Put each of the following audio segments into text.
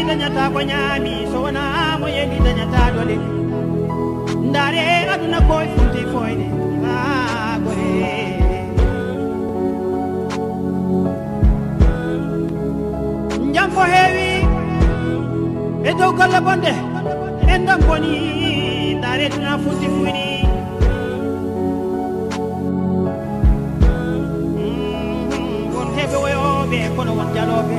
Danyata ko nyami so wana mo yendi danyata dole ndare aduna koy funti foyde gore njam ko heewi e dow golle bonde en ndam boni ndare duna funti fuyni won heɓe woyoɓe kono won jaloɓe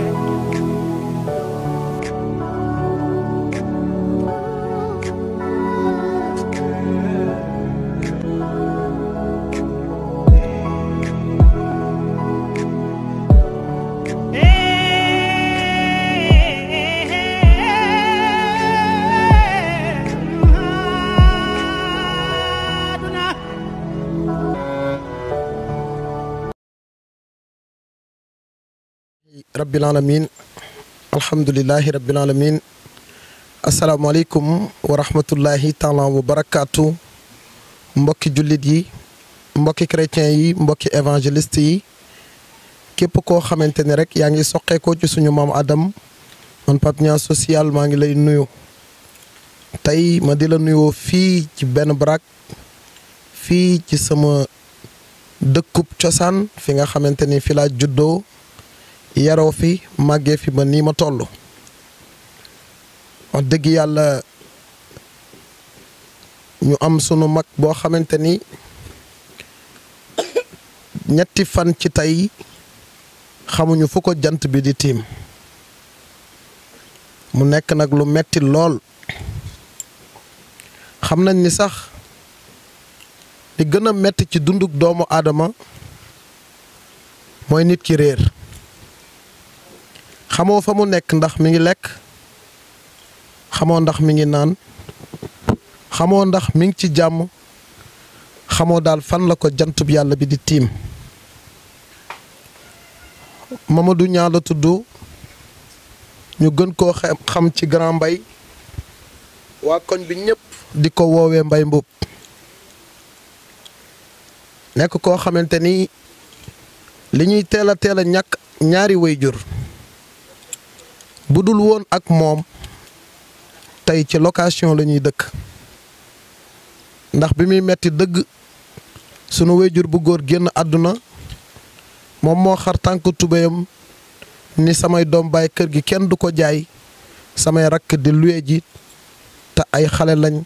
rabbil alamin alhamdulillahi rabbil alamin asalaamaaleykum wa rahmatullahi taala wa barakaatu mbokki jullit yi mbokki chrétien yi mbokki évangéliste yi képp koo xamante ne rek yaa ngi soqeekoo ci suñu maam Adam man Pape Niang social maa ngi lay nuyu tey ma di la nuyoo fii ci benn baraak fii ci sama dëkkub cosaan fi nga xamante ni fi laa juddoo yaroo fi màggee fi ba nii ma toll wax dëgg yàlla ñu am sunu mag boo xamante ni ñetti fan ci tey xamuñu fu ko jant bi di tiim mu nekk nag lu metti lool xam nañ ni sax li gën a metti ci dunduk doomu aadama mooy nit ki réer xamoo fa mu nekk ndax mi ngi lekk xamoo ndax mi ngi naan xamoo ndax mi ngi ci jàmm xamoo daal fan la ko jantub yàlla bi di tiim Mamadou Niang la tudd ñu gën koo xam ci Grand Mbaye waa koñ bi ñëpp di ko woowee Mbaye Mboup nekk koo xamante ni li ñuy teel a ñàkk ñaari waajur bu dul woon ak moom tey ci location la ñuy dëkk ndax bi muy metti dëgg sunu waajur bu góor génn àdduna moom moo xar tànk tubéyam ni samay doom baay kër gi kenn du ko jaay samay rakk di luye ji te ay xale lañ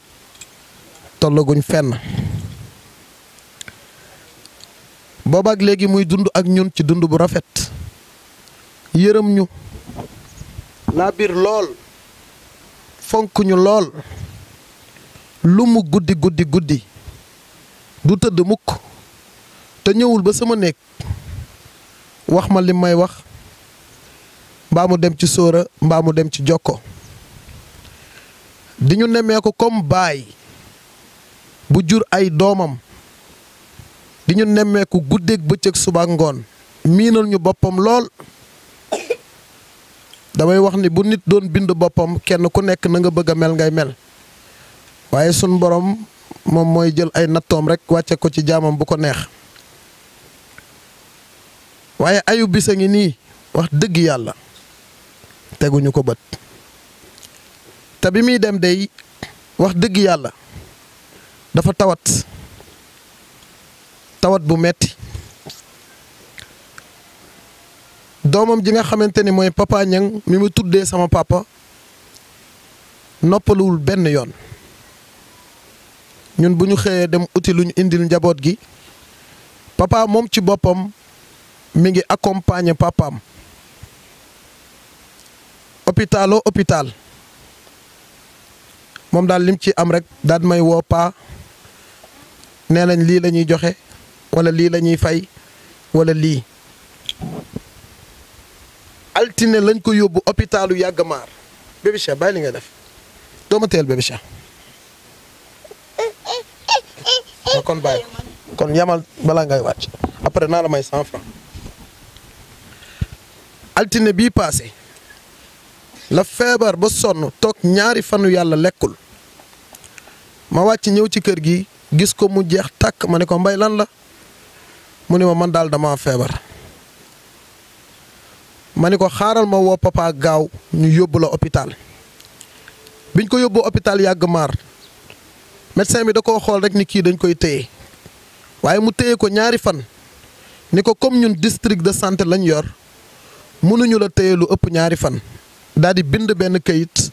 tollaguñ fenn boobaak léegi muy dund ak ñun ci dund bu rafet yërëm ñu laa biir lool fonk ñu lool lu mu guddi du tëdd mukk te ñëwul ba sama néeg wax ma li may wax mbaa mu dem ci sóora mbaa mu dem ci jokko di ñu nemmeeku comme baay bu jur ay doomam di ñu nemmeeku guddeeg bëccëg suba ngoon miinal ñu boppam lool damay wax ni bu nit doon bind boppam kenn ku nekk na nga bëgg a mel ngay mel waaye sun borom moom mooy jël ay nattoom rek wàcce ko ci jaamam bu ko neex waaye ayu bisa ngi nii wax dëgg yàlla teguñu ko bët te bi muy dem day wax dëgg yàlla dafa tawat bu metti doomam ji nga xamante ni mooy Papa Niang mi mu tuddee sama papa noppaluwul benn yoon ñun bu ñu xëyee dem uti lu ñu indil njaboot gi papa moom ci boppam mi ngi accompagner papaam hôpital moom daal lim ci am rek daal may woo paa nee nañ lii la ñuy joxe wala lii la ñuy fay wala lii altine lañ ko yóbbu hôpitalu Yàggamaar bébé Cheikh bàyyi li nga def dooma teel bébé Cheikh kon bàyyi kon yamal balaa ngay wàcc après naa la may 100 francs altine bii paase la feebar ba sonn toog ñaari fanu yàlla lekkul ma wàcc ñëw ci kër gi gis ko mu jeex tàkk ma ne ko mbay lan la mu ne ma man daal dama feebar. ma ni ko xaaral ma woo papa gaaw ñu yóbbu la hôpital. biñ ko yóbbu hôpital yàgg maar médecin bi da koo xool rek ni kii dañ koy téye waaye mu téye ko ñaari fan ni ko comme ñun district de santé lañ yor mënuñu la téye lu ëpp ñaari fan. daal di bind benn kayit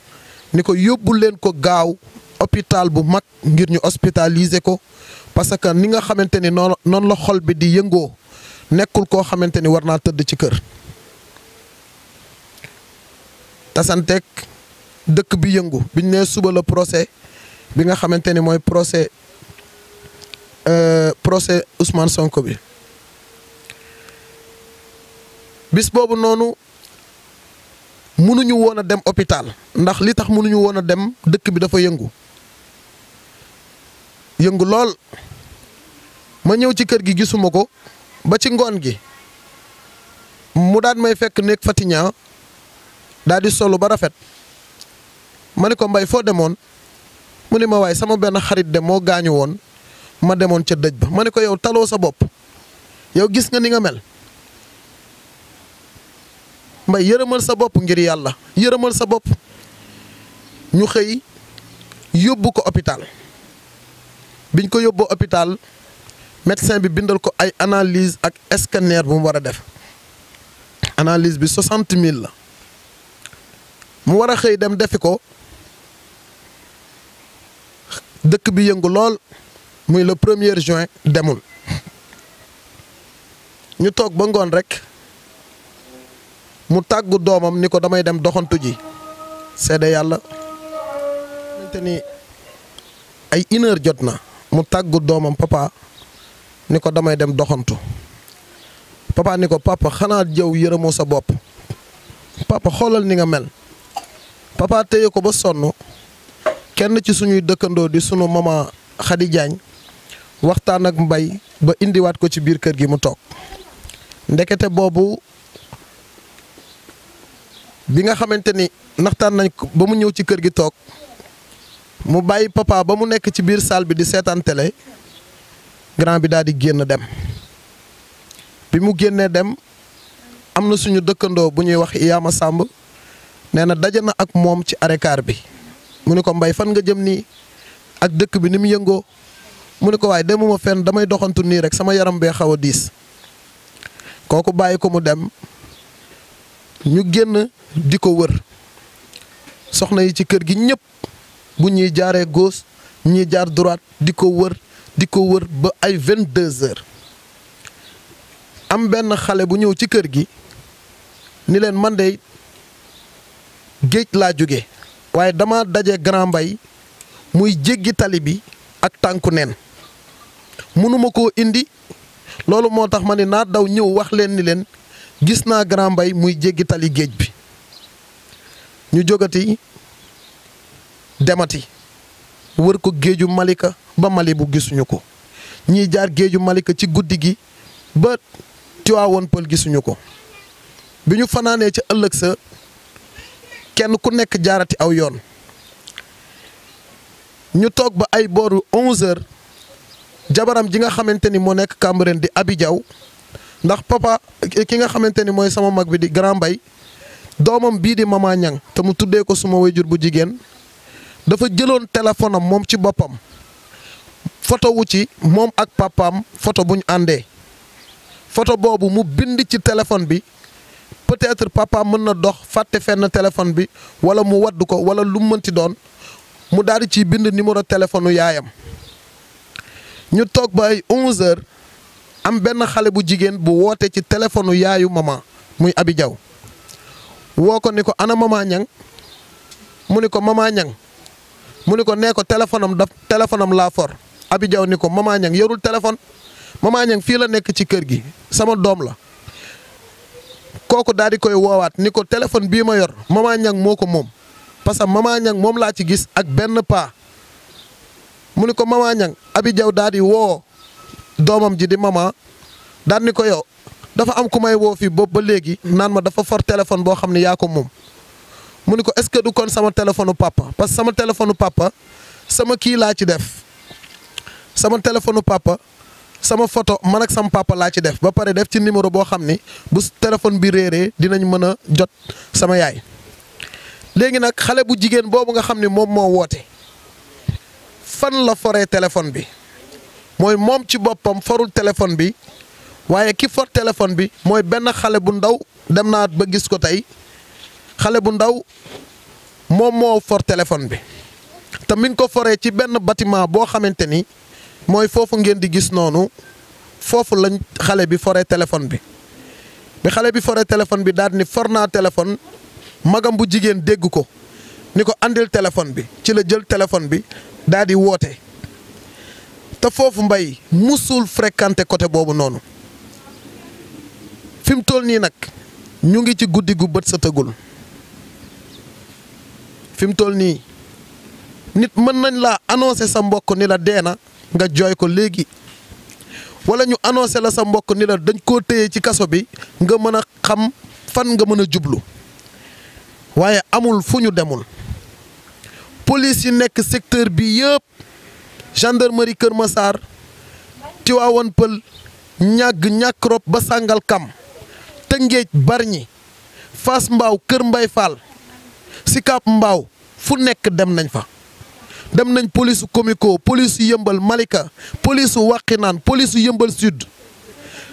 ni ko yóbbu leen ko gaaw hôpital bu mag ngir ñu hospitaliser ko parce que ni nga xamante ni noonu la xol bi di yëngoo nekkul koo xamante ni war naa tëdd ci kër. tasanteeg dëkk bi yëngu biñ nee suba la procès bi nga xamante ni mooy procès Ousmane Sonko bi. bis boobu noonu mënuñu woon a dem hôpital ndax li tax mënuñu woon a dem dëkk bi dafa yëngu lool. ma ñëw ci kër gi gisuma ko ba ci ngoon gi mu daan may fekk néeg Fatignan daal di solu ba rafet. ma ni ko Mbay foo demoon mu ni ma waay sama benn xarit de moo gaañu woon ma demoon ca dëj ba. ma ni ko yow taloo sa bopp yow gis nga ni nga mel Mbay yërëmal sa bopp ngir yàlla yërëmal sa bopp. ñu xëy yóbbu ko hôpital biñ ko yóbboo hôpital médecin bi bindal ko ay analyse ak scanner bu mu war a def. analyse bi 60 000 la mu war a xëy dem defi ko dëkk bi yëngu lool muy le 1er juin demul. ñu toog ba ngoon rek mu tàggu doomam ni ko damay dem doxantu ji seede yàlla xamante ni ay 1 heure jot na mu tàggu doomam papa ni ko damay dem doxantu. papa ni ko papa xanaa jëw yërëmoo sa bopp papa xoolal ni nga mel. papa téye ko ba sonn kenn ci suñuy dëkkandoo di sunu mama Khady Diagne waxtaan ak Mbay ba indiwaat ko ci biir kër gi mu toog. ndekete boobu bi nga xamante ni naxtaan nañ ko ba mu ñëw ci kër gi toog mu bàyyi papa ba mu nekk ci biir salle bi di seetaan télé grand bi daal di génn dem. bi mu génnee dem am na suñu dëkkandoo bu ñuy wax Iyama Samb nee na daje na ak moom ci arrêt car bi mu ni ko Mbay fan nga jëm nii ak dëkk bi ni mu yëngoo mu ni ko waaye demuma fenn damay doxantu nii rek sama yaram bee xaw a diis. kooku bàyyi ko mu dem ñu génn di ko wër soxna yi ci kër gi ñëpp bu ñuy jaaree gauche ñuy jaar droite di ko wër ba ay 22 heures. am benn xale bu ñëw ci kër gi ni leen man de géej laa jóge waaye dama daje Grand Mbay muy jéggi tali bi ak tànku neen mënuma koo indi loolu moo tax ma ne naa daw ñëw wax leen ni leen gis naa Grand Mbay muy jéggi tali géej bi. ñu jógati demati wër ko géeju Malika ba Mali bu gisuñu ko ñiy jaar géeju Malika ci guddi gi ba Tiwaawoon Pël gisuñu ko. bi ñu fanaanee ci ëllëg sa kenn ku nekk jaarati aw yoon ñu toog ba ay booru 11h jabaram ji nga xamante ni moo nekk Cambérène di Abi Diaw ndax papa ki nga xamante ni mooy sama mag bi di Grand Mbay doomam bii di Mama Ñang te mu tuddee ko suma wayjur bu jigéen dafa jëloon téléphone am moom ci boppam photo wu ci moom ak papaam photo bu ñu àndee photo boobu mu bind ci téléphone bi peut-être papa mën na dox fàtte fenn téléphone bi wala mu wadd ko wala lu mu mënti doon mu daal di ciy bind numéro téléphone yaayam. ñu toog ba ay 11h am benn xale bu jigéen bu woote ci téléphone yaayu mama muy Abi Diaw woo ko ni ko ana Mama Ñang mu ni ko Mama Ñang mu ni ko nee ko téléphone am laa for. Abi Diaw ni ko Mama Ñang yorul téléphone Mama Ñang fii la nekk ci kër gi sama doom la. kooku daal di koy woowaat ni ko téléphone bii ma yor Mama Ñang moo ko moom parce que Mama Ñang moom laa ci gis ak benn paa mu ni ko Mama Ñang Abi Diaw daal di woo doomam ji di mama daal ni ko yow dafa am ku may woo fii boobu ba léegi naan ma dafa for téléphone boo xam ne yaa ko moom mu ni ko est-ce que du kon sama téléphone papa parce que sama téléphone papa sama kii laa ci def sama téléphone papa sama photo man ak sama papa laa ci def ba pare def ci numéro boo xam ni bu téléphone bi réeree dinañ mën a jot sama yaay. léegi nag xale bu jigéen boobu nga xam ni moom moo woote fan la foree téléphone bi mooy moom ci boppam forul téléphone bi waaye ki for téléphone bi mooy benn xale bu ndaw dem naa ba gis ko tey xale bu ndaw moom moo for téléphone bi te mi ngi ko foree ci benn bâtiment boo xamante ni mooy foofu ngeen di gis noonu foofu lañ xale bi foree téléphone bi xale bi foree téléphone bi daal ni for naa téléphone magam bu jigéen dégg ko ni ko andil téléphone bi ci la jël téléphone bi daal di woote te foofu mbay musul fréquenté côté boobu noonu fi mu toll nii nag ñu ngi ci guddi gu bët sa tëgul fi mu toll nii nit mën nañ laa annoncé sa mbokk ni la dee na nga jooy ko léegi wala ñu annoncé la sa mbokk ni la dañ koo téye ci kaso bi nga mën a xam fan nga mën a jublu waaye amul fu ñu demul police yi nekk secteur bi yëpp gendarmerie Kër Massar Tivaouane Peulh ñàkk rob ba Sangalkam Tëngéej Bargny Fass Mbao Kër Mbay Fall Sicap Mbao fu nekk dem nañ fa dem nañ police Comico police Yëmbal Malika police Wakhinane police Yëmbal Sud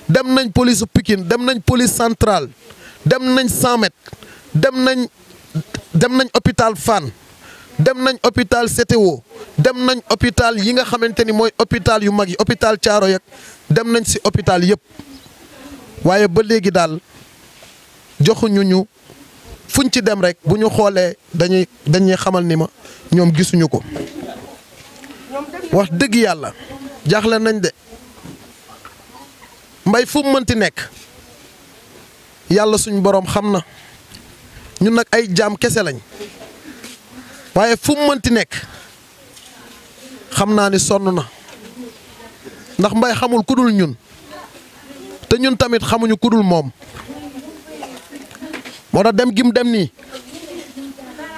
dem nañ police Pikine dem nañ police centrale dem nañ 100 mètres dem nañ hôpital Fann dem nañ hôpital CTO dem nañ hôpital yi nga xamante ni mooy hôpital yu mag yi hôpital Thiaroye yak dem nañ ci hôpital yëpp waaye ba léegi daal joxuñu ñu fuñ ci dem rek bu ñu xoolee dañuy xamal ni ma ñoom gisuñu ko wax dëgg yàlla jaaxle nañ de mbay fu mu mënti nekk yàlla suñ boroom xam na ñun nag ay jaam kese lañ waaye fu mu mënti nekk xam naa ni sonn na ndax mbay xamul ku dul ñun te ñun tamit xamuñu ku dul moom moo tax dem gim dem nii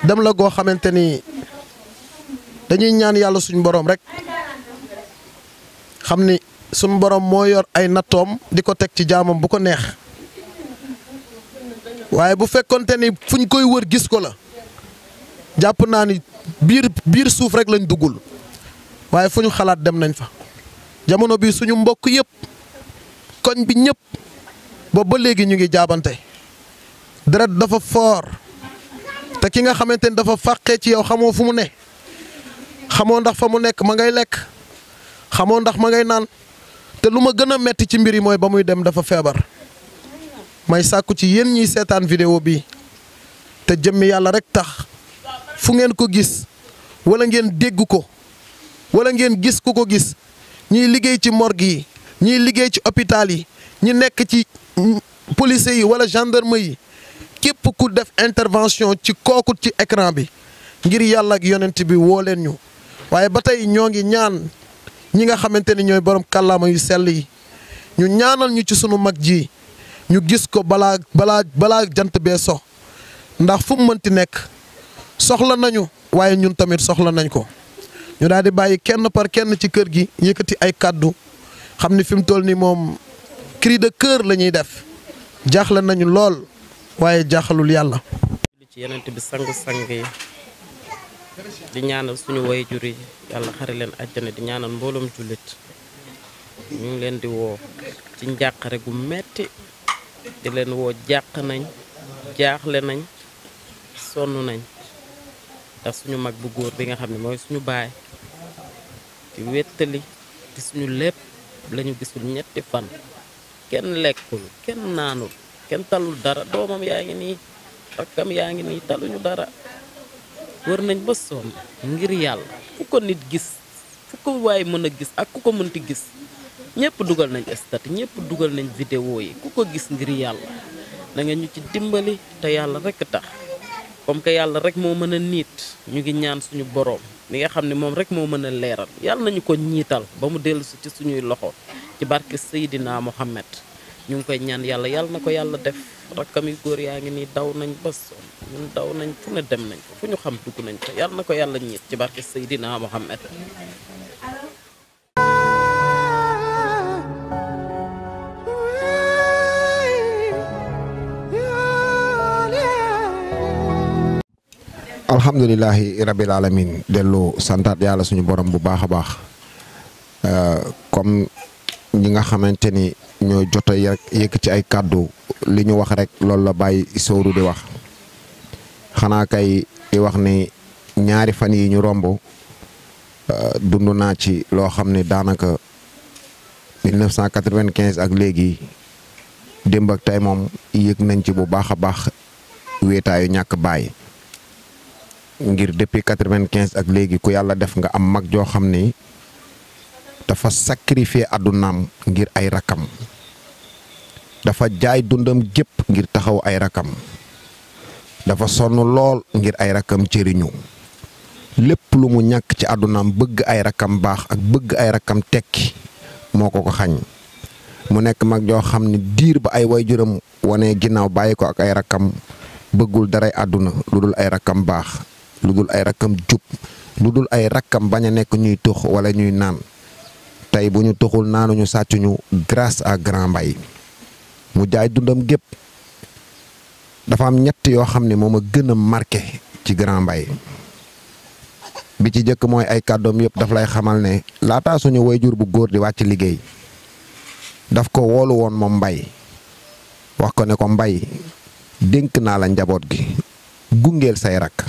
dem la goo xamante ni dañuy ñaan yàlla suñu boroom rek xam ni suñu boroom moo yor ay nattoom di ko teg ci jaamam bu ko neex waaye bu fekkonte ni fuñ koy wër gis ko la jàpp naa ni biir suuf rek lañ duggul waaye fu ñu xalaat dem nañ fa jamono bi suñu mbokk yëpp koñ bi ñëpp boobu ba léegi ñu ngi jaabante deret dafa foor te ki nga xamante ni dafa fàqee ci yow xamoo fu mu ne xamoo ndax fa mu nekk ma ngay lekk xamoo ndax ma ngay naan te lu ma gën a metti ci mbir yi mooy ba muy dem dafa feebar may sàkku ci yéen ñiy seetaan vidéo bi te jëmmi yàlla rek tax fu ngeen ko gis wala ngeen dégg ko wala ngeen gis ku ko gis ñiy liggéey ci morgue yi ñiy liggéey ci hôpital yi ñi nekk ci police yi wala gendarme yi képp ku def intervention ci kooku ci écran bi ngir yàlla ak yonent bi woo leen ñu waaye ba tey ñoo ngi ñaan ñi nga xamante ni ñooy borom kàllaama yu sell yi ñu ñaanal ñu ci sunu mag ji ñu gis ko balaa jant bee so ndax fu mu mënti nekk soxla nañu waaye ñun tamit soxla nañ ko ñu daal di bàyyi kenn par kenn ci kër gi yëkkati ay kàddu xam ni fi mu toll nii moom cri de cœur la ñuy def jaaxle nañu lool waaye jaaxalul yàlla. ci yenent bi sang-sang yi di ñaanal suñu waajur yi yàlla xare leen àjjana di ñaanal mbooloom jullit ñu ngi leen di woo ci njàqare gu metti di leen woo jàq nañ jaaxle nañ sonn nañ ndax suñu mag bu góor bi nga xam ne mooy suñu baay di wéttali di suñu lépp lañu gisul ñetti fan kenn lekkul kenn naanul kenn talul dara doomam yaa ngi nii rakkam yaa ngi nii taluñu dara wër nañ ba sonn ngir yàlla fu ko nit gis fu ko waay mën a gis ak ku ko mënti gis ñëpp dugal nañ stat ñëpp dugal nañ vidéo yi ku ko gis ngir yàlla da nga ñu ci dimbali te yàlla rek tax comme que yàlla rek moo mën a niit ñu ngi ñaan suñu boroom mi nga xam ne moom rek moo mën a leeral yàlla nañu ko ñiital ba mu dellu ci suñuy loxo ci barke Seydina Mohamed ñu ngi koy ñaan yàlla yàlla na ko yàlla def rakkam yu góor yaa ngi nii daw nañ ba sonn ñun daw nañ fu ne dem nañ ko fu ñu xam dugg nañ ko yàlla na ko yàlla ñiit ci barke Seydina Mohamed alhamdulilahi rabil alamin dellu santaat yàlla suñu borom bu baax a baax comme ñi nga xamante ni ñoo jot a yëkk ci ay kàddu li ñu wax rek loolu la Baye Sowru di wax xanaa kay di wax ni ñaari fan yi ñu romb dund naa ci loo xam ne daanaka 1995 ak léegi démb ak tey moom yëg nañ ci bu baax a baax wéetaayu ñàkk baay ngir depuis 95 ak léegi ku yàlla def nga am mag joo xam ni dafa sacrifier àddunaam ngir ay rakam dafa jaay dundam gépp ngir taxaw ay rakam dafa sonn lool ngir ay rakam cëriñu lépp lu mu ñàkk ci àddunaam bëgg ay rakam baax ak bëgg ay rakam tekki moo ko xañ mu nekk mag joo xam ne diir ba ay waajuram wane ginnaaw bàyyi ko ak ay rakam bëggul daray àdduna lu dul ay rakam baax lu dul ay rakam jub lu dul ay rakam bañ a nekk ñuy tux wala ñuy naan tey bu ñu tuxul naanuñu sàccuñu grâce à Grand Mbaye mu jaay dundam gépp dafa am ñett yoo xam ne moom a gën a marqué ci Grand Mbaye bi ci jëkk mooy ay kàddoom yëpp daf lay xamal ne laataa suñu wayjur bu góor di wàcc liggéey daf ko woolu woon moom Mbaye wax ko ne ko Mbaye dénk naa la njaboot gi gungeel say rak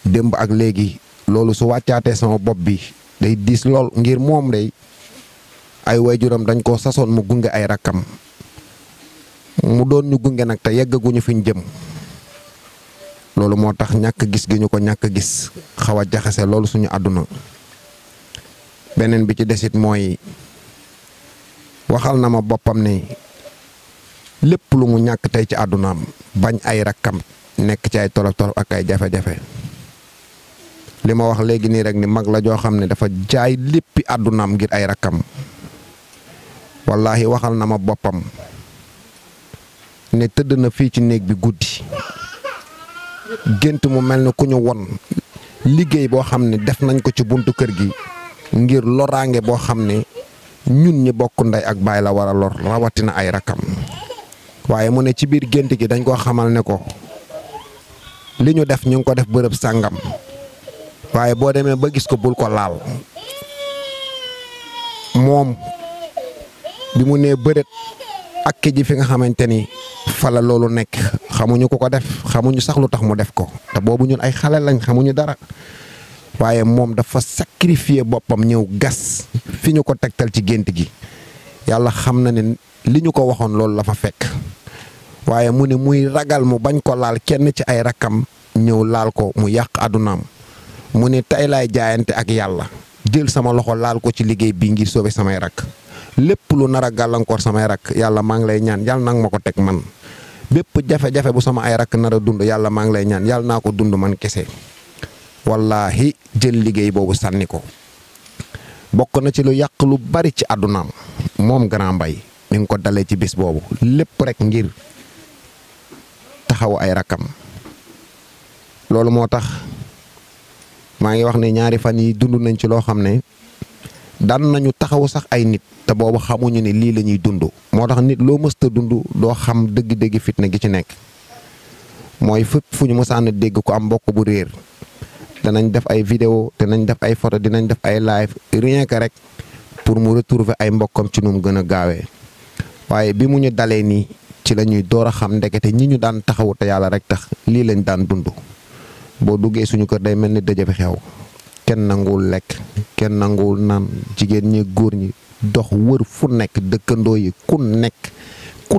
démb ak léegi loolu su wàccaatee sama bopp bi day diis lool ngir moom day ay waajuram dañ koo sasoon mu gunge ay rakkam mu doon ñu gunge nag te yeggaguñu fi ñu jëm loolu moo tax ñàkk gis gi ñu ko ñàkk gis xaw a jaxase loolu suñu àdduna beneen bi ci desit mooy waxal na ma boppam ne lépp lu mu ñàkk tey ci àddunaam bañ ay rakkam nekk ci ay tolof tolof ak ay jafe-jafe li ma wax léegi nii rek ni mag la joo xam ne dafa jaay léppi àddunaam ngir ay rakkam wallaahi waxal na ma boppam ne tëdd na fii ci néeg bi guddi gént mu mel ni ku ñu won liggéey boo xam ne def nañ ko ci buntu kër gi ngir loraange boo xam ne ñun ñi bokk ndey ak baay la war a lor rawatina ay rakkam waaye mu ne ci biir gént gi dañ koo xamal ne ko li ñu def ñu ngi ko def bërëb sàngam waaye boo demee ba gis ko bul ko laal moom bi mu nee bërët ak ji fi nga xamante ni fa la loolu nekk xamuñu ko def xamuñu sax lu tax mu def ko te boobu ñun ay xale lañ xamuñu dara waaye moom dafa sacrifier boppam ñëw gas fi ñu ko tegtal ci gént gi yàlla xam na ne li ñu ko waxoon loolu la fa fekk waaye mu ne muy ragal mu bañ ko laal kenn ci ay rakkam ñëw laal ko mu yàq àddunaam mu ne tey laay jaayante ak yàlla jël sama loxo laal ko ci liggéey bii ngir sauver samay rakk lépp lu nar a gàllankoor samay rakk yàlla maa ngi lay ñaan yàlla nag ma ko teg man bépp jafe-jafe bu sama ay rakk nar a dund yàlla maa ngi lay ñaan yàlla naa ko dund man kese wallaahi jël liggéey boobu sànni ko bokk na ci lu yàq lu bari ci àddunaam moom Grand Mbaye mi ngi ko dalee ci bis boobu lépp rek ngir taxaw ay rakkam loolu moo tax maa ngi wax ne ñaari fan yi dund nañ ci loo xam ne daan nañu taxaw sax ay nit te boobu xamuñu ne lii la ñuy dund moo tax nit loo mësta dund doo xam dëgg-dëgg fitna gi ci nekk mooy fépp fu ñu mësaan a dégg ko am mbokk bu réer danañ def ay vidéo danañ def ay photo dinañ def ay live rien que rek pour mu retrouver ay mbokkam ci nu mu gën a gaawee waaye bi mu ñu dalee nii ci la ñuy door a xam ndekete ñi ñu daan taxawu te yàlla rek tax lii lañ daan dund boo duggee suñu kër day mel ni dëjë fi xew kenn nanguwul lekk kenn nanguwul naan jigéen ñi góor ñi dox wër fu nekk dëkkandoo yi ku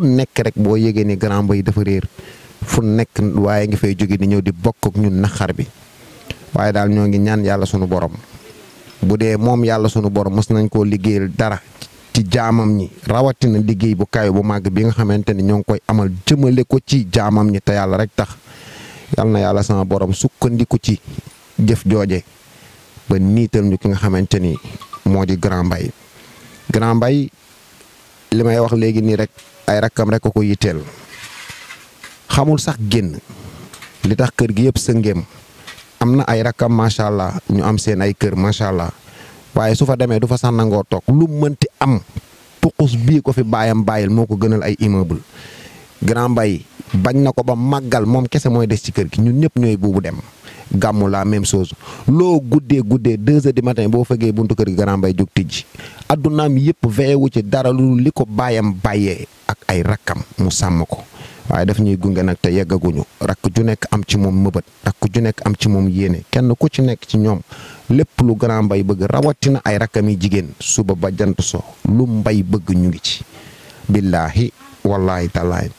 nekk rek boo yégee ni Grand Mbaye dafa réer fu nekk waaye nga fay jóge di ñëw di bokk ak ñun naxar bi waaye daal ñoo ngi ñaan yàlla sunu borom bu dee moom yàlla sunu borom mës nañ koo liggéeyal dara ci jaamam ñi rawatina liggéey bu kayo bu màgg bi nga xamante ni ñoo ngi koy amal jëmale ko ci jaamam ñi te yàlla rek tax yal na yàlla sama borom sukkandiku ci jëf jooje ba niital ñu ki nga xamante ni moo di Grand Mbaye Grand Mbaye li may wax léegi nii rek ay rakkam rek ko yitteel xamul sax génn li tax kër gi yëpp sëngéem am na ay rakkam macha allah ñu am seen ay kër macha allah waaye su fa demee du fa sax nangoo toog lu mënti am puqus bii ko fi baayam bàyyil moo ko gënal ay immeuble Grand Mbaye bañ na ko ba màggal moom kese mooy des ci kër gi ñun ñëpp ñooy buubu dem gàmmu la même chose loo guddee 2 heures du matin boo fëggee buntu kër gi Grand Mbaye jóg tijji addunaam yëpp veillé wu ci dara lu li ko baayam bàyyee ak ay rakkam mu sàmm ko waaye daf ñuy gunge nag te yeggaguñu rakk ju nekk am ci moom mëbët rakk ju nekk am ci moom yéene kenn ku ci nekk ci ñoom lépp lu Grand Mbaye bëgg rawatina ay rakkam yi jigéen suba ba jant so lu Mbaye bëgg ñu ngi ci billaahi wallaahi tallaahi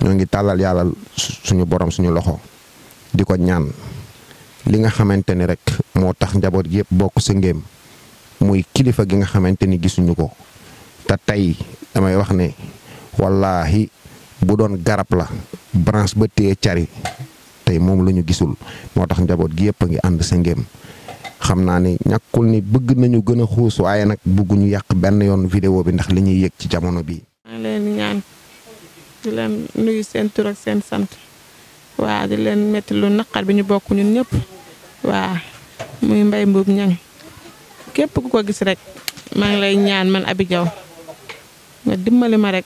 ñoo ngi tàllal yàlla suñu borom suñu loxo di ko ñaan li nga xamante ni rek moo tax njaboot gi yëpp bokk sa ngéem muy kilifa gi nga xamante ni gisuñu ko te tey damay wax ne wallaahi bu doon garab la branche ba téye cari tey moom la ñu gisul moo tax njaboot gi yëpp a ngi ànd sa ngéem xam naa ni ñàkkul ni bëgg nañu gën a xuus waaye nag bëgguñu yàq benn yoon vidéo bi ndax li ñuy yëg ci jamono bii. maa ngi leen ñaan di leen nuyu seen tur ak seen sant waa di leen metti lu naqar bi ñu bokk ñun ñëpp waa muy Mbaye Mboup Niang képp ku ko gis rek maa ngi lay ñaan man Abi Diaw nga dimbali ma rek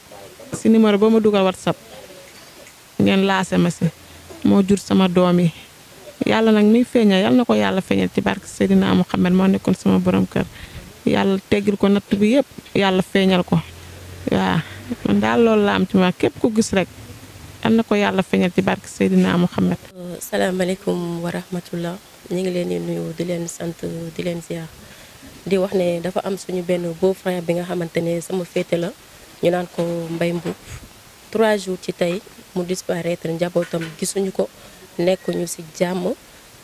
si numéro ba ma dugal WhatsApp ngeen laase ma si moo jur sama doom yi yàlla nag miy feeñal yàlla na ko yàlla feeñal ci barke Seydina Muhammad moo nekkoon sama borom kër yàlla teggil ko natt bi yëpp yàlla feeñal ko waaw man daal loolu la am ci ma képp ku gis rek yàlla na ko yàlla feeñal ci barke Seydina Muhammad. salaamaaleykum wa rahmatullah ñu ngi leen di nuyu di leen sant di leen ziar di wax ne dafa am suñu benn beau frère bi nga xamante ne sama féete la ñu naan ko Mbaye Mboup 3 jours ci tey mu disparaître njabootam gisuñu ko nekkuñu ci jàmm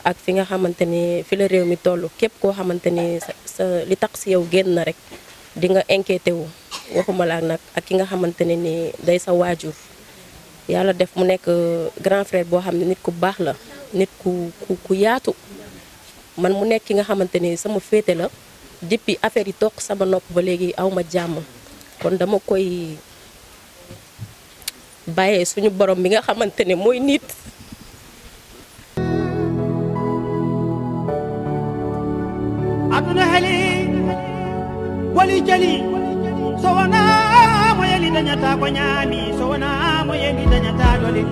ak fi nga xamante ne fi la réew mi toll képp koo xamante ne sa li tax ci yow génn na rek di nga inquiété wu waxuma la nag ak ki nga xamante ne ni day sa waajur yàlla def mu nekk grand frère boo xam ne nit ku baax la nit ku yaatu man mu nekk ki nga xamante ni sama féete la depuis affaire yi toog sama nopp ba léegi aw ma jàmm kon dama koy bàyyee suñu borom bi nga xamante ne mooy nit. aduna heli wali jali so wona mo yeli dañata ko ñaami so wona mo yeli dañata dole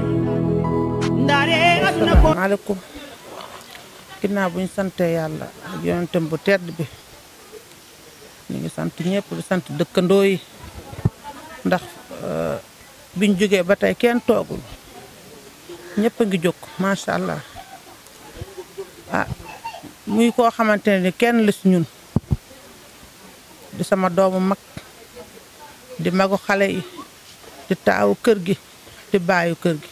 ndaare aduna ko. Asalaamaaleykum ginnaaw bu ñu sante yàlla ak yonentam bu tedd bi ñu ngi sant ñëpp di sant dëkkandoo yi ndax biñ jógee ba tey kenn toogul ñëpp a ngi jóg macha allah muy koo xamante ne ni kenn la si ñun di sama doomu mag di magu xale yi di taawu kër gi di baayu kër gi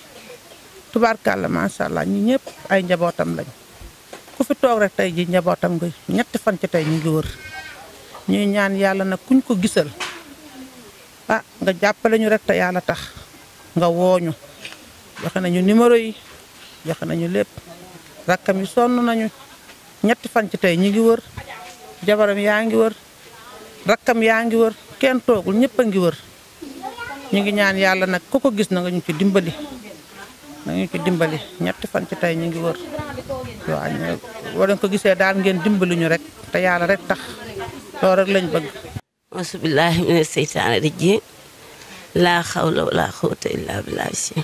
tubaarkàlla macha allah ñi ñëpp ay njabootam lañ ku fi toog rek tey ji njabootam nga ñetti fan ci tey ñu ngi wër ñuy ñaan yàlla nag kuñ ko gisal nga jàppale ñu rek te yàlla tax nga wooñu joxe nañu numéro yi joxe nañu lépp rakkam yi sonn nañu ñetti fan ci tey ñu ngi wër jabaram yaa ngi wër rakkam yaa ngi wër kenn toogul ñëpp a ngi wër ñu ngi ñaan yàlla nag ku ko gis na nga ñu ci dimbali ñetti fan ci tey ñu ngi wër waaw war nañ ko gisee daal ngeen dimbali ñu rek te yàlla rek tax loolu rek lañ bëgg. asubillahi mina seytaane rajim laa xawla wala xawta illa billahi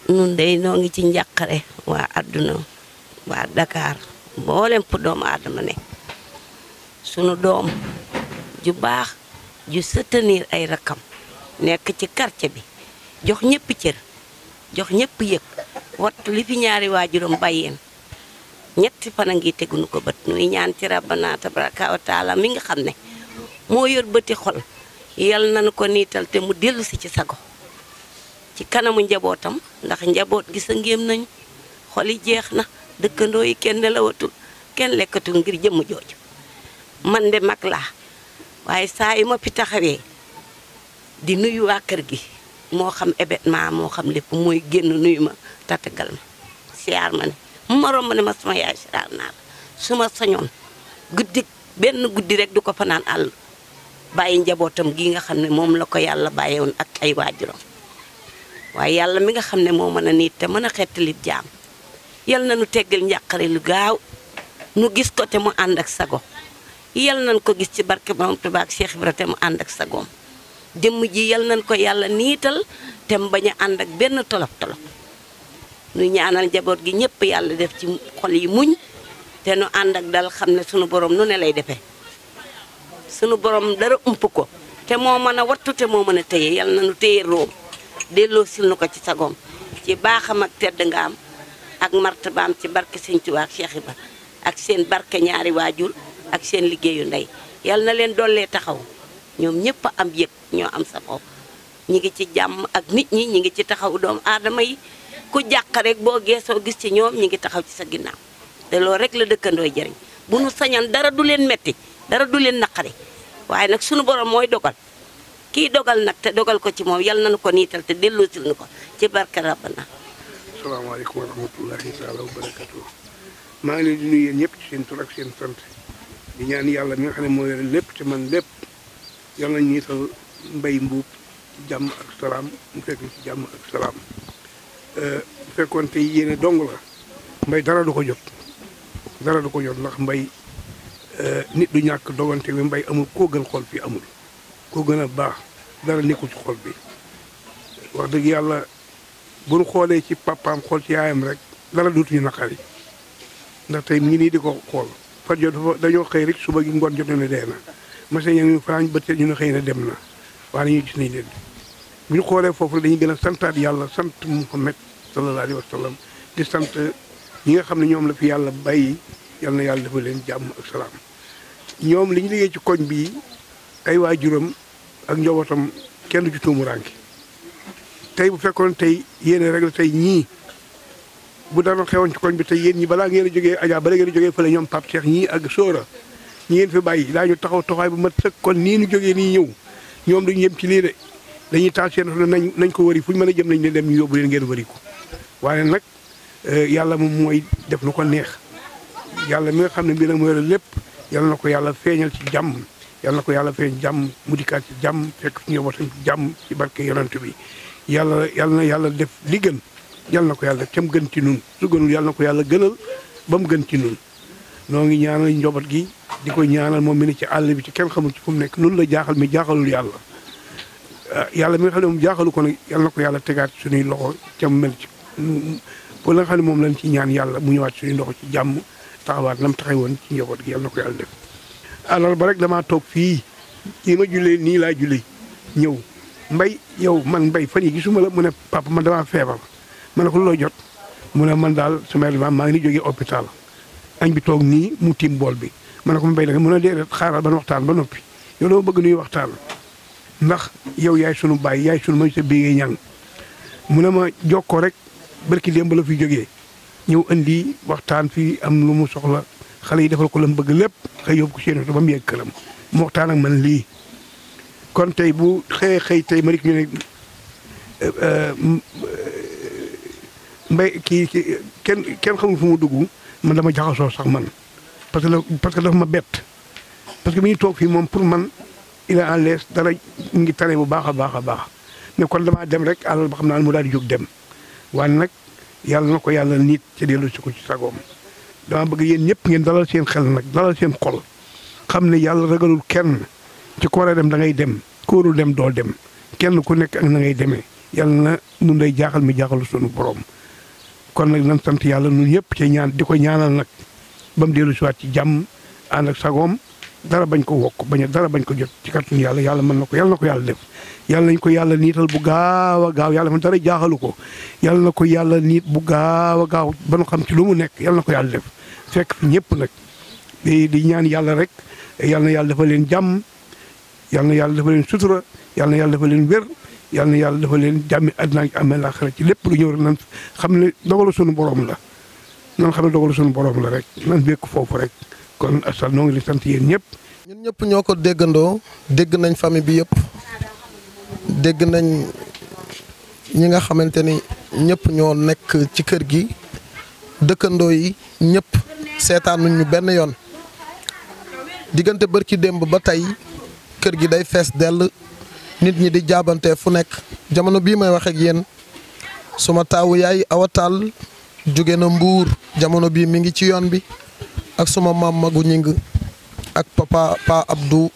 nun day noo ngi ci njàqare waa àdduna waa Dakar mboolem fu doomu aadama ne sunu doom ju baax ju soutenir ay rakam nekk ci quartier bi jox ñëpp cër jox ñëpp yëg wattu li fi ñaari waajuram bàyyeen ñetti fan a ngi tegunu ko bët nuy ñaan ci rabbana tabaraka wa taala mi nga xam ne moo yor bëti xol yal nañu ko niital te mu dellu si ci sago ci kanamu njabootam ndax njaboot gi sa ngéem nañu xol yi jeex na dëkkandoo yi kenn nelawatul kenn lekkatul ngir jëmm jooju man de mag laa waaye saa yu ma fi taxawee di nuyu waa kër gi moo xam événement moo xam lépp mooy génn nuyu ma tatagal ma siyaar ma ne mu ma romb ne ma sama yaay siyaar naa la su ma sañoon benn guddi rek du ko fanaan àll bàyyi njabootam gi nga xam ne moom la ko yàlla bàyyewoon ak ay waajuram waaye yàlla mi nga xam ne moo mën a niit te mën a xettali jaam yal na nu teggal njàqare lu gaaw nu gis ko te mu ànd ak sago yal nañ ko gis ci barke Maam Tuubaa ak Cheikh Ibra te mu ànd ak sagoom jëmm ji yal nañ ko yàlla niital te mu bañ a ànd ak benn tolof-tolof nu ñaanal njaboot gi ñëpp yàlla def ci xol yi muñ te nu ànd ak dal xam ne sunu borom nu ne lay defee sunu borom dara ump ko te moo mën a wattu te moo mën a téye yal na nu téye room delloo sil nu ko ci sagoom ci baaxam ak tedd nga am ak martabaam ci barke Sëñ Tuubaa ak Cheikh Ibra ak seen barke ñaari waajur ak seen liggéeyu ndey yal na leen dollee taxaw ñoom ñëpp a am yëg ñoo am sa bopp ñi ngi ci jàmm ak nit ñi ñi ngi ci taxaw doomu aadama yi ku jàq rek boo geesoo gis ci ñoom ñi ngi taxaw ci sa ginnaaw te loolu rek la dëkkandooy jëriñ bu nu sañan dara du leen metti dara du leen naqari waaye nag sunu borom mooy dogal kii dogal nag te dogal ko ci moom yal nañu ko niital te delloosil nu ko ci barke rabbana. asalaamaaleykum wa rahmatullahi taala wa barakatu maa ngi leen di nuyu yéen ñëpp ci seen tur ak seen sant di ñaan yàlla mi nga xam ne moo yore lépp te man lépp yal nañu niital Mbaye Mboup ci jàmm ak salaam mu fekk ci jàmm ak salaam bu fekkoon tey yéene dong la Mbaye dara du ko jot ndax Mbaye nit du ñàkk dogante bi Mbaye amul koo gën xol fii amul koo gën a baax dara nekkul ci xol bi wax dëgg yàlla bu ñu xoolee ci papaam xool ci yaayam rek dara dootuñu naqari ndax tey ngi nii di ko xool fat jot dafa dañoo xëy rek suba gi ngoon jot na dee na monsieur ñu fanaan ba tey ñu ne xëy na dem na waaye ñu gis nañ leen bu ñu xoolee foofu dañuy gën a santaat yàlla sant Muhammad sallallahu alayhi wa sallam di sant ñi nga xam ne ñoom la fi yàlla bàyyi yal na yàlla dafa leen jàmm ak salaam ñoom li ñu liggéey ci koñ bii ay waajuram ak njabootam kenn ci tuumuraanke tey bu fekkoon tey yéene rek la tey ñii bu dara xewoon ci koñ bi tey yéen ñi balaa ngeen a jógee Adja bala ngeen a jógee fële ñoom Pape Cheikh ñii ak Sora ñi ngeen fi bàyyi daañu taxaw taxawaay bu mat sëkk kon nii ñu jógee nii ñëw ñoom duñu yem ci lii de dañuy taal seen nañ ko wëri fu ñu mën a jëm nañ leen dem ñu yóbbu leen ngeen wëri ko waaye nag yàlla moom mooy def lu ko neex yàlla mi nga xam ne mbiram mooy lépp yàlla na ko yàlla feeñal ci jàmm yàlla na ko yàlla feeñ jàmm mu dikkaat ci jàmm fekk ci njabootam ci jàmm ci barke yonent bi yàlla na yàlla def li gën yàlla na ko yàlla def ca mu gën ci nun su gënul yàlla na ko yàlla gënal ba mu gën ci nun noo ngi ñaanal njaboot gi di ko ñaanal moom mi ne ci àll bi ci kenn xamul ci fu mu nekk nun la jaaxal mi jaaxalul yàlla yàlla mi nga xam ne moom jaaxalu ko nag yàlla na ko yàlla tegaat suñuy loxo ca mu mel ci pour la nga xam ne moom lañ ci ñaan yàlla mu ñëwaat suñuy loxo ci jàmm taxawaat nam taxay woon ci njaboot gi yàlla na ko yàlla def alors ba rek damaa toog fii nii ma jullee nii laa jullee ñëw Mbaye yow man Mbaye fan yi gisuma la mu ne papa man damaa feebar ma ne ko loo jot mu ne man daal sama maa ngi ni jógee hôpital añ bi toog nii mu tiim bool bi ma ne ko Mbaye nag mu ne déedéet xaaral ban waxtaan ba noppi yow dama bëgg nuy waxtaan ndax yow yaay sunu baay yaay sunu ma sa bégee ñang mu ne ma jokkoo rek barki démb la fi jógee ñëw indi waxtaan fii am lu mu soxla xale yi defal ko la mu bëgg lépp xëy yóbbu ko seen oto ba mu yegg këram mu waxtaan ak man lii kon tey bu xëy tey ma dik ñu ne Mbaye kii kenn xamul fu mu dugg man dama jaxasoo sax man parce que dafa ma bett parce que mi ñu toog fii moom pour man il est à l'aise dara mu ngi tane bu baax a baax a baax mais kon damaa dem rek àlal ba xam naa ne mu daal di jóg dem waaye nag yàlla na ko yàlla nit ca dellu si ko ci sagoom dama bëgg yéen ñëpp ngeen dalal seen xel nag dalal seen xol xam ne yàlla ragalul kenn ci ko war a dem da ngay dem ku warul dem doo dem kenn ku nekk ak na ngay demee yàlla na nun day jaaxal mi jaaxalu sunu borom kon nag nan sant yàlla nun yëpp ci ñaan di ko ñaanal nag ba mu dellu si waat ci jàmm ànd ak sagoom dara bañ ko wokk dara bañ ko jot ci kàttanu yàlla mën na ko yàlla def yàlla nañ ko yàlla niital bu gaaw a gaaw yàlla man dara jaaxalu ko yàlla na ko yàlla niit bu gaaw a gaaw ba nu xam ci lu mu nekk yàlla na ko yàlla def fekk fi ñëpp nag di ñaan yàlla rek yàlla na yàlla dafa leen jàmm yàlla na yàlla dafa leen sutura yàlla na yàlla dafa leen wér yàlla na yàlla dafa leen jàmmi àddina ak amee laaxira ci lépp lu ñëw rek nan xam ne dogalu sunu borom la nan xam ne dogalu sunu borom la rek nan békk foofu rek kon asal noo ngi leen sant yéen ñëpp. ñun ñëpp ñoo ko déggandoo dégg nañ famille bi yëpp dégg nañ ñi nga xamante ni ñëpp ñoo nekk ci kër gi dëkkandoo yi ñëpp seetaanuñ ñu benn yoon diggante bërki démb ba tey kër gi day fees dell nit ñi di jaabante fu nekk jamono bii may wax ak yéen suma taawu yaay awataal jóge na Mbuur jamono bii mi ngi ci yoon bi ak suma maam Magu Ñing ak papa Pa Abdou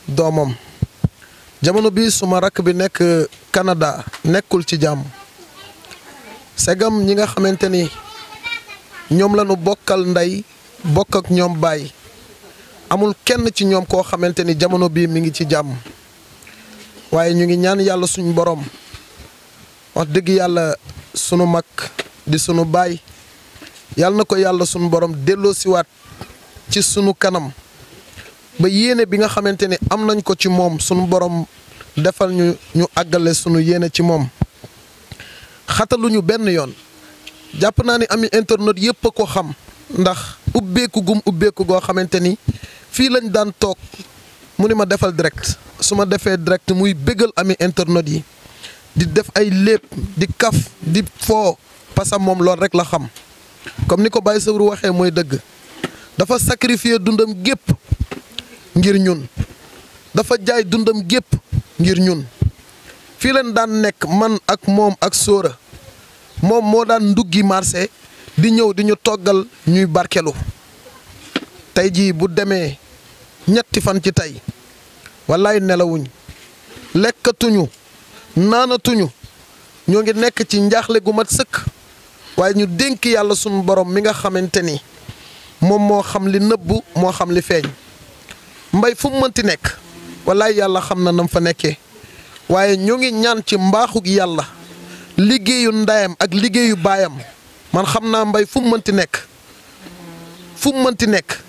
doomam jamono bi suma rakk bi nekk Canada nekkul ci jàmm segam ñi nga xamante ni ñoom la ñu bokkal ndey bokk ak ñoom baay amul kenn ci ñoom koo xamante ni jamono bii mi ngi ci jàmm waaye ñu ngi ñaan yàlla suñu borom wax dëgg yàlla sunu mag di sunu baay yàlla na ko yàlla sunu borom delloo siwaat ci sunu kanam ba yéene bi nga xamante ni am nañ ko ci moom sunu borom defal ñu àggale sunu yéene ci moom xataluñu benn yoon jàpp naa ni ami internet yëpp a ko xam ndax ubbeeku goo xamante ni fii lañ daan toog mu ni ma defal direct su ma defee direct muy bégal ami internet yi di def ay lépp di kaf di foo parce que moom loolu rek la xam comme ni ko Baye Sawru waxee mooy dëgg dafa sacrifier dundam gépp ngir ñun dafa jaay dundam gépp ngir ñun fii leen daan nekk man ak moom ak sóora moom moo daan nduggi marché di ñëw di ñu toggal ñuy barkelu tey jii bu demee ñetti fan ci tey wallaay nelawuñ lekkatuñu naanatuñu ñoo ngi nekk ci njaaxle gu mat sëkk waaye ñu dénk yàlla sunu borom mi nga xamante ni moom moo xam li nëbbu moo xam li feeñ mbay fu mu mënti nekk wallaay yàlla xam na nam fa nekkee waaye ñoo ngi ñaan ci mbaaxug yàlla liggéeyu ndayam ak liggéeyu baayam man xam naa mbay fu mu mënti nekk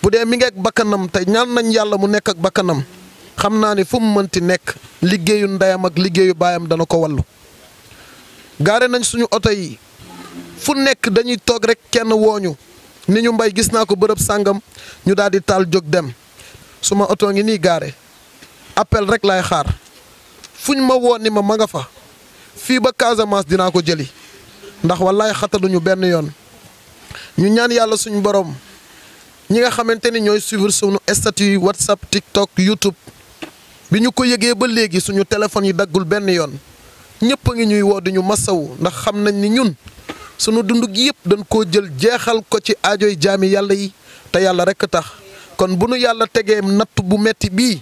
bu dee mi ngi ak bakkanam te ñaan nañ yàlla mu nekk ak bakkanam xam naa ni fu mu mënti nekk liggéeyu ndeyam ak liggéeyu baayam dana ko wallu gaare nañ suñu oto yi fu nekk dañuy toog rek kenn wooñu ni ñu mbay gis naa ko bërëb sàngam ñu daal di taal jóg dem suma oto ngi nii gaare appel rek laay xaar fuñ ma woo ni ma nga fa fii ba Casamance dinaa ko jëli ndax wallaay xataluñu benn yoon ñu ñaan yàlla suñu borom ñi nga xamante ni ñooy suivre suñu statut WhatsApp TikTok YouTube bi ñu ko yëgee ba léegi suñu téléphone yi daggul benn yoon ñëpp a ngi ñuy woo di ñu masawu ndax xam nañ ni ñun sunu dund gi yëpp dañ koo jël jeexal ko ci aajoy jaami yàlla yi te yàlla rekk tax kon bu nu yàlla tegee natt bu metti bii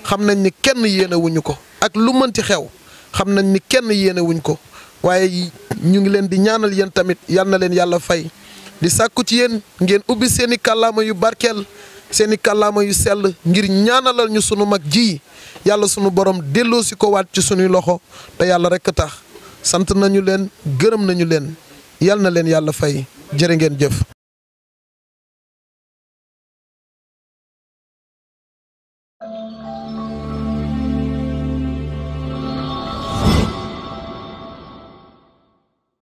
xam nañ ni kenn yéenewuñu ko ak lu mënti xew xam nañ ni kenn yéenewuñ ko waaye ñu ngi leen di ñaanal yéen tamit yal na leen yàlla fay di sàkku ci yéen ngeen ubbi seeni kàllaama yu barkeel seeni kàllaama yu sell ngir ñaanalal ñu sunu mag ji yàlla sunu borom delloo si ko waat ci sunuy loxo te yàlla rekk tax sant nañu leen gërëm nañu leen yal na leen yàlla fay jërë ngeen jëf.